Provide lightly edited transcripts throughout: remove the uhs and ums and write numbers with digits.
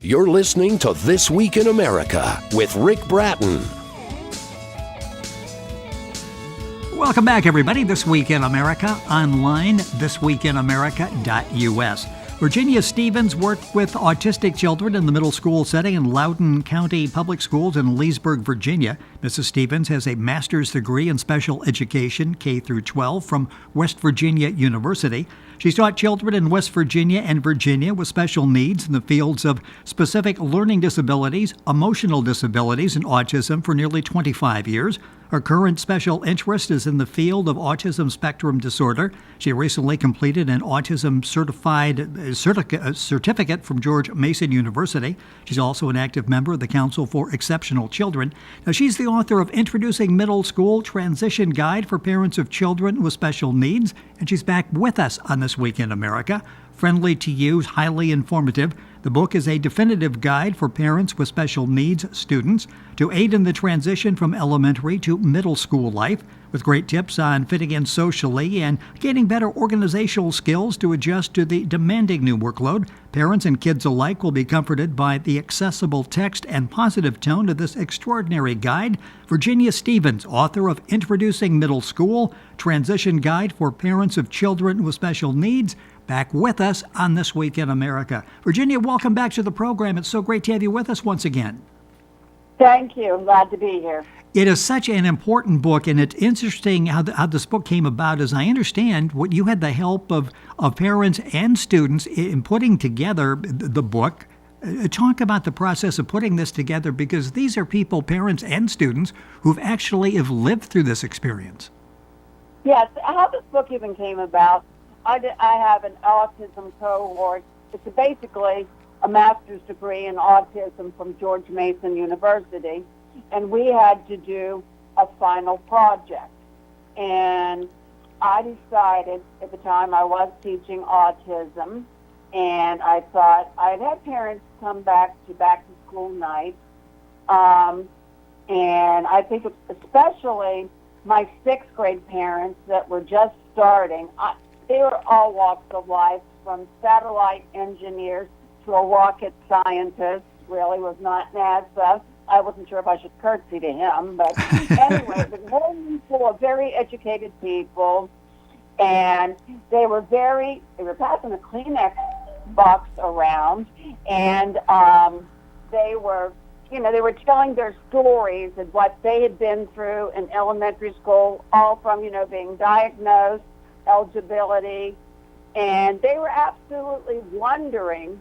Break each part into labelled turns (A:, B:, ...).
A: You're listening to This Week in America with Rick Bratton.
B: Welcome back, everybody. This Week in America, online, thisweekinamerica.us. Virginia Stevens worked with autistic children in the middle school setting in Loudoun County Public Schools in Leesburg, Virginia. Mrs. Stevens has a master's degree in special education, K through 12, from West Virginia University. She's taught children in West Virginia and Virginia with special needs in the fields of specific learning disabilities, emotional disabilities, and autism for nearly 25 years. Her current special interest is in the field of autism spectrum disorder. She recently completed an autism certificate from George Mason University. She's also an active member of the Council for Exceptional Children. Now, she's the author of Introducing Middle School Transition Guide for Parents of Children with Special Needs, and she's back with us on This Week in America. Friendly to use, highly informative. The book is a definitive guide for parents with special needs students to aid in the transition from elementary to middle school life, with great tips on fitting in socially and gaining better organizational skills to adjust to the demanding new workload. Parents and kids alike will be comforted by the accessible text and positive tone of this extraordinary guide. Virginia Stevens, author of Introducing Middle School Transition Guide for Parents of Children with Special Needs, back with us on This Week in America. Virginia, welcome back to the program. It's so great to have you with us once again.
C: Thank you. I'm glad to be here.
B: It is such an important book, and it's interesting how this book came about. As I understand, what you had the help of parents and students in putting together the book. Talk about the process of putting this together, because these are people, parents and students, who've actually have lived through this experience.
C: Yes, how this book even came about, I have an autism cohort. It's basically a master's degree in autism from George Mason University, and we had to do a final project. And I decided at the time I was teaching autism, and I thought I'd had parents come back to school night, and I think especially my sixth grade parents that were just starting. They were all walks of life, from satellite engineers to a rocket scientist. Really was not NASA. I wasn't sure if I should curtsy to him, but anyway, it was a whole room full of very educated people, and they were passing a Kleenex box around, and they were telling their stories and what they had been through in elementary school, all from, being diagnosed, eligibility, and they were absolutely wondering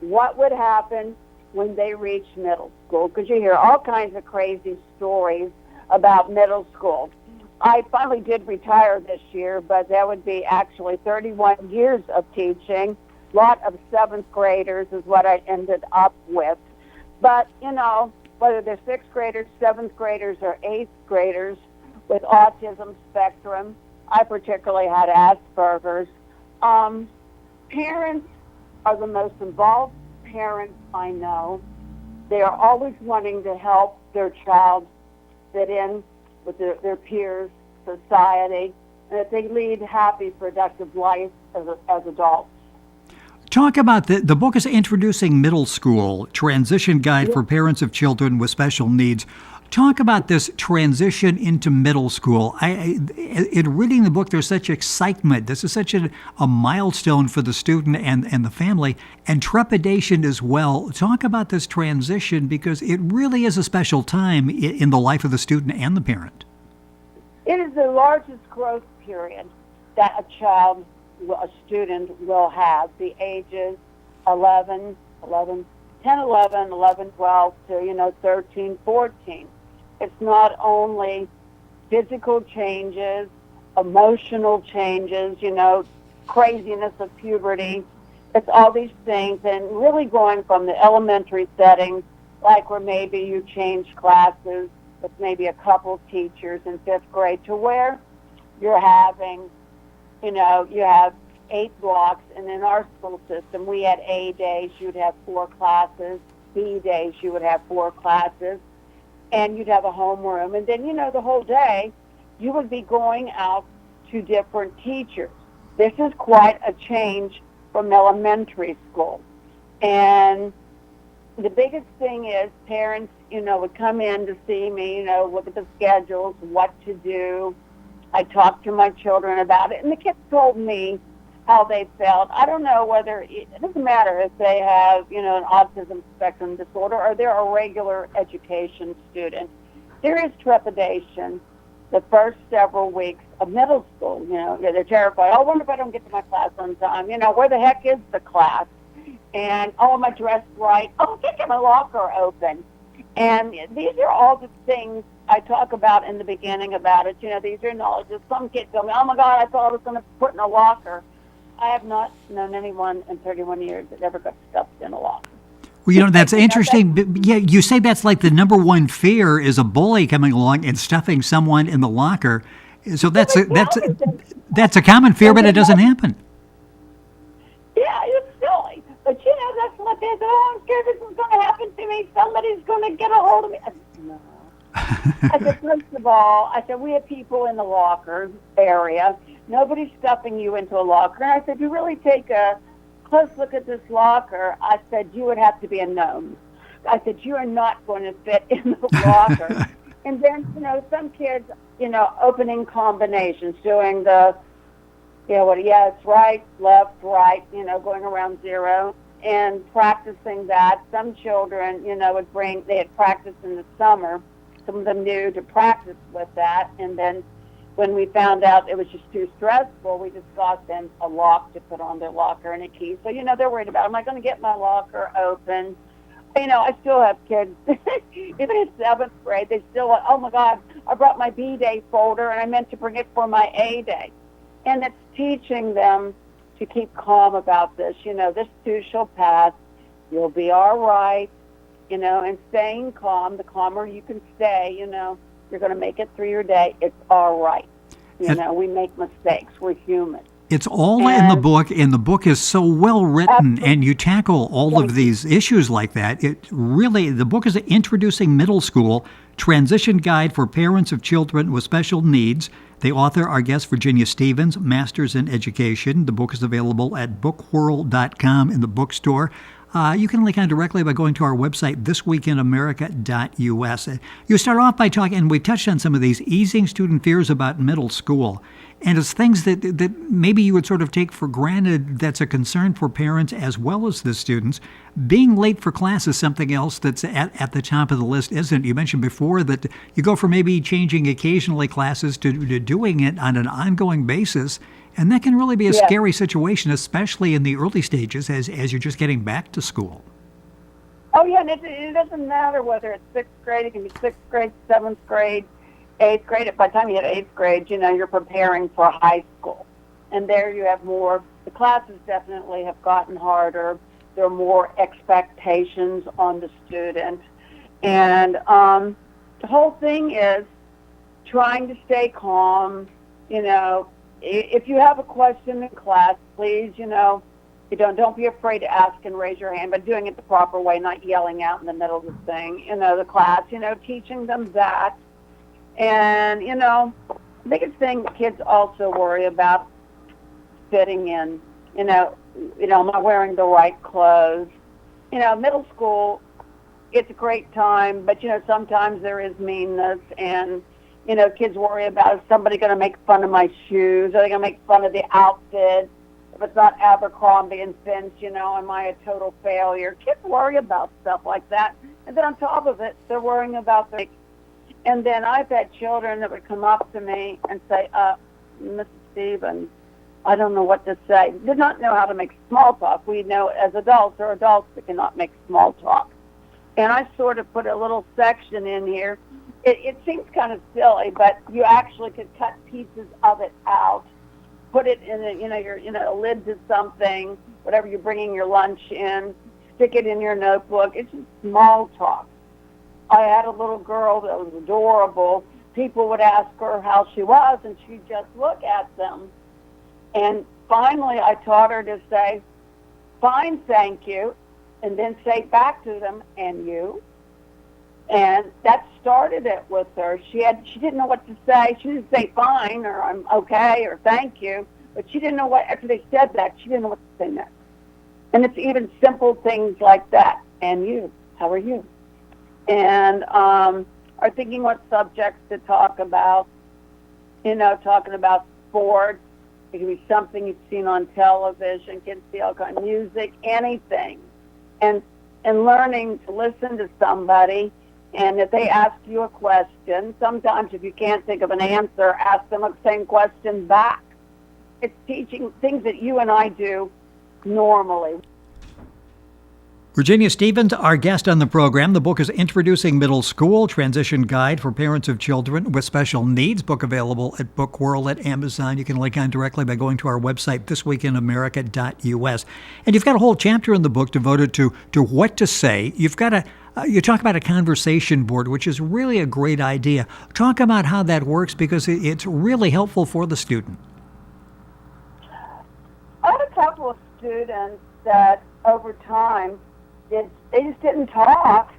C: what would happen when they reached middle school, because you hear all kinds of crazy stories about middle school. I finally did retire this year, but that would be actually 31 years of teaching. A lot of seventh graders is what I ended up with. But, whether they're sixth graders, seventh graders, or eighth graders with autism spectrum, I particularly had Asperger's. Parents are the most involved parents I know. They are always wanting to help their child fit in with their peers, society, and that they lead happy, productive life as adults.
B: Talk about the book is Introducing Middle School Transition Guide for Parents of Children with Special Needs. Talk about this transition into middle school. In reading the book, there's such excitement. This is such a milestone for the student and the family, and trepidation as well. Talk about this transition, because it really is a special time in the life of the student and the parent.
C: It is the largest growth period that a student will have, the ages 10, 11, 12 to, 13, 14. It's not only physical changes, emotional changes, craziness of puberty. It's all these things, and really going from the elementary settings, like where maybe you change classes with maybe a couple teachers in fifth grade, to where you're having, you have 8 blocks, and in our school system, we had A days, you'd have 4 classes, B days, you would have 4 classes, and you'd have a homeroom, and then, the whole day, you would be going out to different teachers. This is quite a change from elementary school. And the biggest thing is parents, would come in to see me, look at the schedules, what to do. I talked to my children about it, and the kids told me how they felt. I don't know whether it doesn't matter if they have, an autism spectrum disorder or they're a regular education student. There is trepidation the first several weeks of middle school. They're terrified. Oh, I wonder if I don't get to my class on time. Where the heck is the class? And, oh, am I dressed right? Oh, I can't get my locker open. And these are all the things I talk about in the beginning about it. These are knowledges. Some kids tell me, oh, my God, I thought I was going to put in a locker. I have not known anyone in 31 years that ever got stuffed in a locker.
B: Well, that's interesting. But yeah, you say that's like the number one fear is a bully coming along and stuffing someone in the locker. So that's a common fear, but it doesn't happen.
C: Yeah, it's silly. But, that's what they say. Oh, I'm scared this is going to happen to me. Somebody's going to get a hold of me. I said, no. I said, first of all, we have people in the locker area. Nobody's stuffing you into a locker. And I said, you really take a close look at this locker. I said, you would have to be a gnome. I said, you are not going to fit in the locker. And then, some kids, opening combinations, doing the, it's right, left, right, going around zero, and practicing that. Some children, they had practiced in the summer. Some of them knew to practice with that. And then when we found out it was just too stressful, we just got them a lock to put on their locker and a key. So, they're worried about, am I going to get my locker open? I still have kids, even in 7th grade, they still want, oh, my God, I brought my B-Day folder, and I meant to bring it for my A-Day. And it's teaching them to keep calm about this. This too shall pass. You'll be all right, and staying calm. The calmer you can stay, you're going to make it through your day. It's all right. We make mistakes. We're human.
B: It's all in the book, and the book is so well written, and you tackle all of these issues like that. The book is Introducing Middle School, Transition Guide for Parents of Children with Special Needs. The author, our guest, Virginia Stevens, Masters in Education. The book is available at bookworld.com in the bookstore. You can link on directly by going to our website, thisweekinamerica.us. You start off by talking, and we've touched on some of these, easing student fears about middle school. And it's things that maybe you would sort of take for granted that's a concern for parents as well as the students. Being late for class is something else that's at the top of the list, isn't it? You mentioned before that you go from maybe changing occasionally classes to doing it on an ongoing basis. And that can really be a scary situation, especially in the early stages as you're just getting back to school.
C: Oh, yeah, and it doesn't matter whether it's 6th grade. It can be 6th grade, 7th grade, 8th grade. By the time you hit 8th grade, you're preparing for high school. And there you have more. The classes definitely have gotten harder. There are more expectations on the student. And the whole thing is trying to stay calm, If you have a question in class, please, don't be afraid to ask and raise your hand, but doing it the proper way, not yelling out in the middle of the thing, the class, teaching them that. And, the biggest thing kids also worry about fitting in, am I wearing the right clothes? Middle school, it's a great time, but, sometimes there is meanness and, kids worry about, is somebody going to make fun of my shoes? Are they going to make fun of the outfit? If it's not Abercrombie and Finch, am I a total failure? Kids worry about stuff like that. And then on top of it, they're worrying about and then I've had children that would come up to me and say, Mrs. Stevens, I don't know what to say. Did not know how to make small talk. We know as adults or adults that cannot make small talk. And I sort of put a little section in here. It seems kind of silly, but you actually could cut pieces of it out, put it in a lid to something, whatever you're bringing your lunch in, stick it in your notebook. It's just small talk. I had a little girl that was adorable. People would ask her how she was, and she'd just look at them. And finally, I taught her to say, fine, thank you, and then say back to them, and you. And that started it with her. She didn't know what to say. She didn't say fine or I'm okay or thank you, but she didn't know what, after they said that, she didn't know what to say next. And it's even simple things like that. And you. how are you? And are thinking what subjects to talk about, talking about sports. It can be something you've seen on television, kids see all kinds of music, anything. And learning to listen to somebody, and if they ask you a question, sometimes if you can't think of an answer, ask them the same question back. It's teaching things that you and I do normally.
B: Virginia Stevens, our guest on the program. The book is Introducing Middle School, Transition Guide for Parents of Children with Special Needs. Book available at Book World, at Amazon. You can link on directly by going to our website, thisweekinamerica.us. And you've got a whole chapter in the book devoted to what to say. You've got you talk about a conversation board, which is really a great idea. Talk about how that works, because it's really helpful for the student.
C: I had a couple of students that over time, they just didn't talk,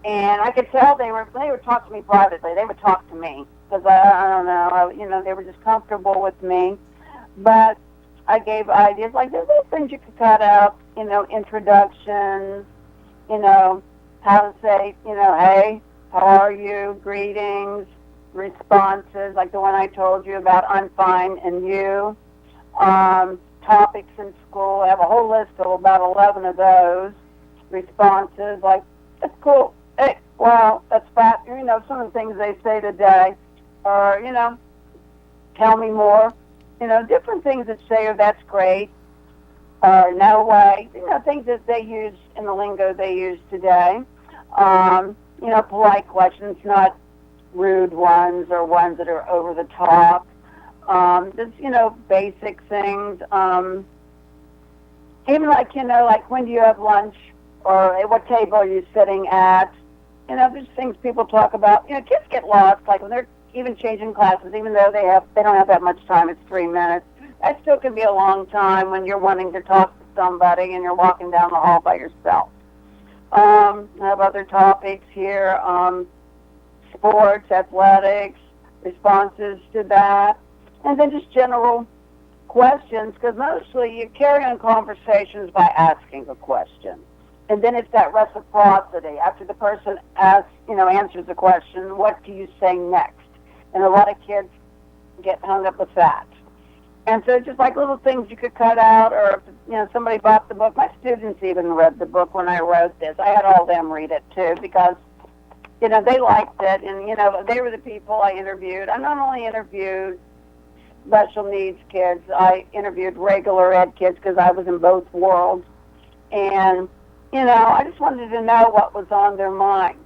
C: and I could tell they would talk to me privately. They would talk to me because I don't know, they were just comfortable with me. But I gave ideas like there's little things you could cut out, introductions, how to say, hey, how are you, greetings, responses, like the one I told you about, I'm fine, and you. Topics in school, I have a whole list of about 11 of those. Responses like, that's cool, hey, wow, that's fat, some of the things they say today, or, tell me more, different things that say, oh, that's great, or no way, things that they use in the lingo they use today, polite questions, not rude ones or ones that are over the top, just, basic things, even like when do you have lunch, or at what table are you sitting at? There's things people talk about. Kids get lost, like when they're even changing classes, even though they don't have that much time. It's 3 minutes. That still can be a long time when you're wanting to talk to somebody and you're walking down the hall by yourself. I have other topics here: sports, athletics, responses to that, and then just general questions. Because mostly you carry on conversations by asking a question. And then it's that reciprocity. After the person asks, answers the question, what do you say next? And a lot of kids get hung up with that. And so just like little things you could cut out, or if, somebody bought the book. My students even read the book when I wrote this. I had all of them read it too, because, they liked it. And, they were the people I interviewed. I not only interviewed special needs kids, I interviewed regular ed kids because I was in both worlds. And I just wanted to know what was on their minds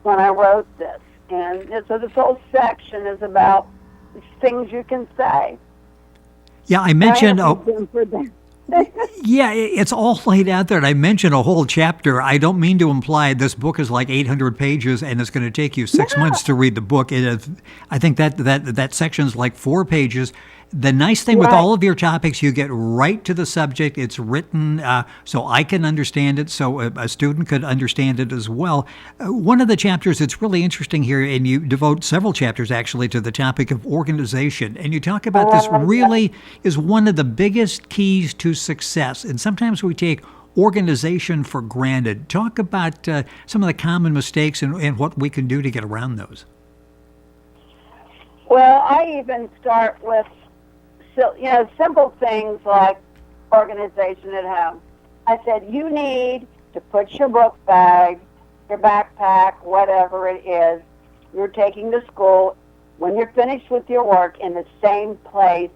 C: when I wrote this. And so this whole section is about things you can say.
B: Yeah, I mentioned... Yeah, it's all laid out there. And I mentioned a whole chapter. I don't mean to imply this book is like 800 pages and it's going to take you 6 months to read the book. I think that section's like 4 pages. The nice thing with all of your topics, you get right to the subject. It's written so I can understand it, so a student could understand it as well. One of the chapters that's really interesting here, and you devote several chapters actually to the topic of organization, and you talk about this really is one of the biggest keys to success. And sometimes we take organization for granted. Talk about some of the common mistakes and what we can do to get around those.
C: Well, I even start with simple things like organization at home. I said, you need to put your book bag, your backpack, whatever it is you're taking to school, when you're finished with your work, in the same place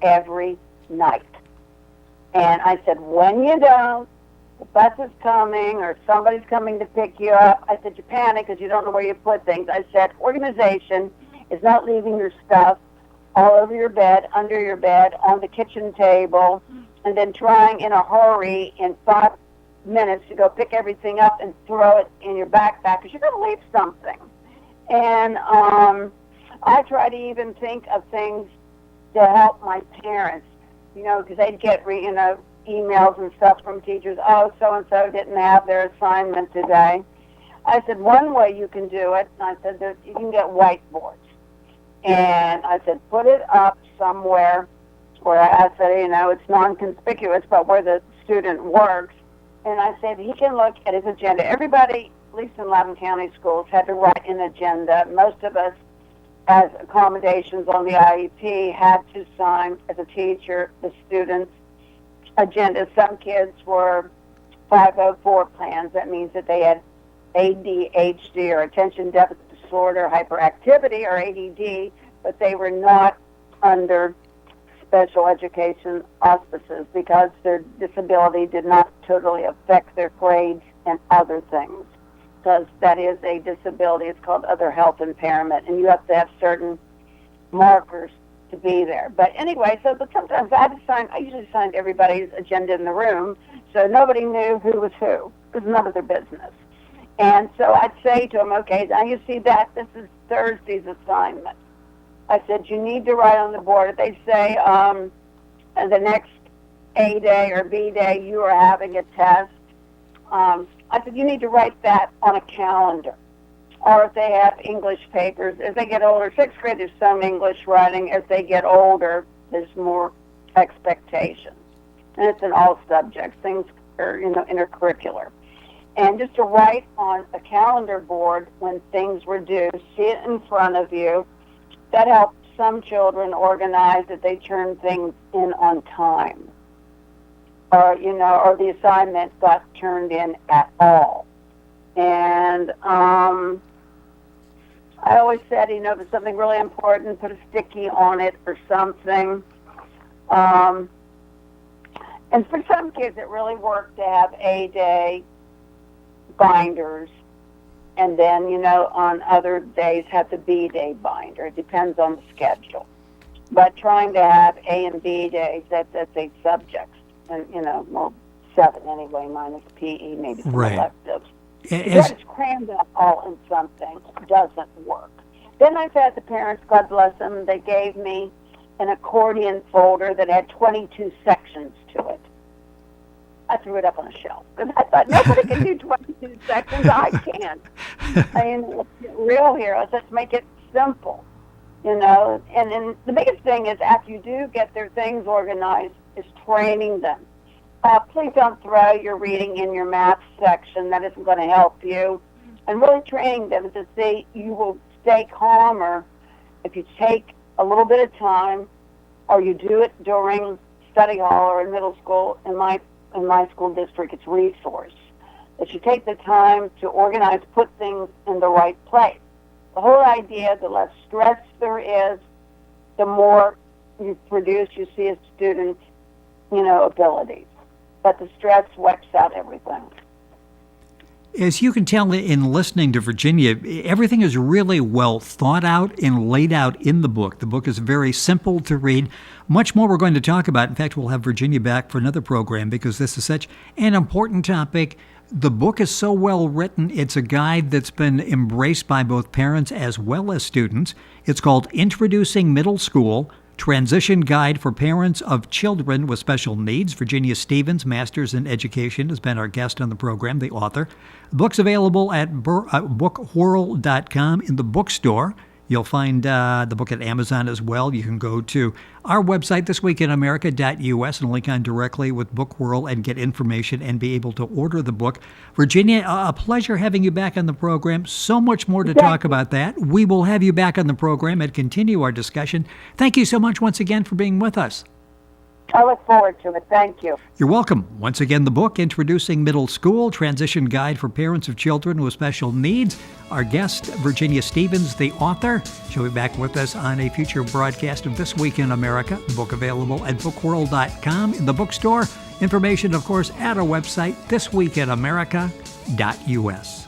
C: every night. And I said, when you don't, the bus is coming or somebody's coming to pick you up. I said, you panic because you don't know where you put things. I said, organization is not leaving your stuff all over your bed, under your bed, on the kitchen table, and then trying in a hurry in 5 minutes to go pick everything up and throw it in your backpack, because you're going to leave something. And I try to even think of things to help my parents, because they'd get, emails and stuff from teachers, oh, so-and-so didn't have their assignment today. I said, one way you can do it, and I said, you can get whiteboards. And I said, put it up somewhere where I said, it's non-conspicuous, but where the student works. And I said, he can look at his agenda. Everybody least in Loudoun County schools, had to write an agenda. Most of us, as accommodations on the IEP, had to sign, as a teacher, the students' agenda. Some kids were 504 plans. That means that they had ADHD, or attention deficit disorder, hyperactivity, or ADD, but they were not under special education auspices because their disability did not totally affect their grades and other things. Because that is a disability. It's called other health impairment, and you have to have certain markers to be there. But anyway, but sometimes I usually signed everybody's agenda in the room, so nobody knew who was who. It was none of their business. And so I'd say to them, okay, now you see that this is Thursday's assignment. I said, you need to write on the board. If they say the next A day or B day you are having a test, I said, you need to write that on a calendar. Or if they have English papers, as they get older, 6th grade, there's some English writing. As they get older, there's more expectations. And it's in all subjects. Things are, intercurricular. And just to write on a calendar board when things were due, see it in front of you, that helped some children organize that they turn things in on time. Or the assignment got turned in at all. And I always said, if it's something really important, put a sticky on it or something. And for some kids, it really worked to have A-day binders, and then, on other days have the B-day binder. It depends on the schedule. But trying to have A and B days, that's 8 subjects. And, 7 anyway, minus PE, maybe some electives. That is crammed up all in something doesn't work. Then I've had the parents, God bless them, they gave me an accordion folder that had 22 sections to it. I threw it up on a shelf because I thought nobody can do 22 sections. I can. Let's get real here. Let's make it simple, And then the biggest thing is after you do get their things organized is training them. Please don't throw your reading in your math section. That isn't going to help you. And really training them to see you will stay calmer if you take a little bit of time, or you do it during study hall or in middle school. In my school district, it's resource. That you take the time to organize, put things in the right place. The whole idea, the less stress there is, the more you see a student's, abilities. But the stress wipes out everything.
B: As you can tell in listening to Virginia, everything is really well thought out and laid out in the book. The book is very simple to read. Much more we're going to talk about. In fact, we'll have Virginia back for another program because this is such an important topic. The book is so well written. It's a guide that's been embraced by both parents as well as students. It's called Introducing Middle School, Transition Guide for Parents of Children with Special Needs. Virginia Stevens, Master's in Education, has been our guest on the program, the author. The book's available at bookwhirl.com in the bookstore. You'll find the book at Amazon as well. You can go to our website, thisweekinamerica.us, and link on directly with Book Whirl and get information and be able to order the book. Virginia, a pleasure having you back on the program. So much more to talk about that. We will have you back on the program and continue our discussion. Thank you so much once again for being with us.
C: I look forward to it. Thank you.
B: You're welcome. Once again, the book, Introducing Middle School, Transition Guide for Parents of Children with Special Needs. Our guest, Virginia Stevens, the author. She'll be back with us on a future broadcast of This Week in America. The book available at bookwhirl.com in the bookstore. Information, of course, at our website, thisweekinamerica.us.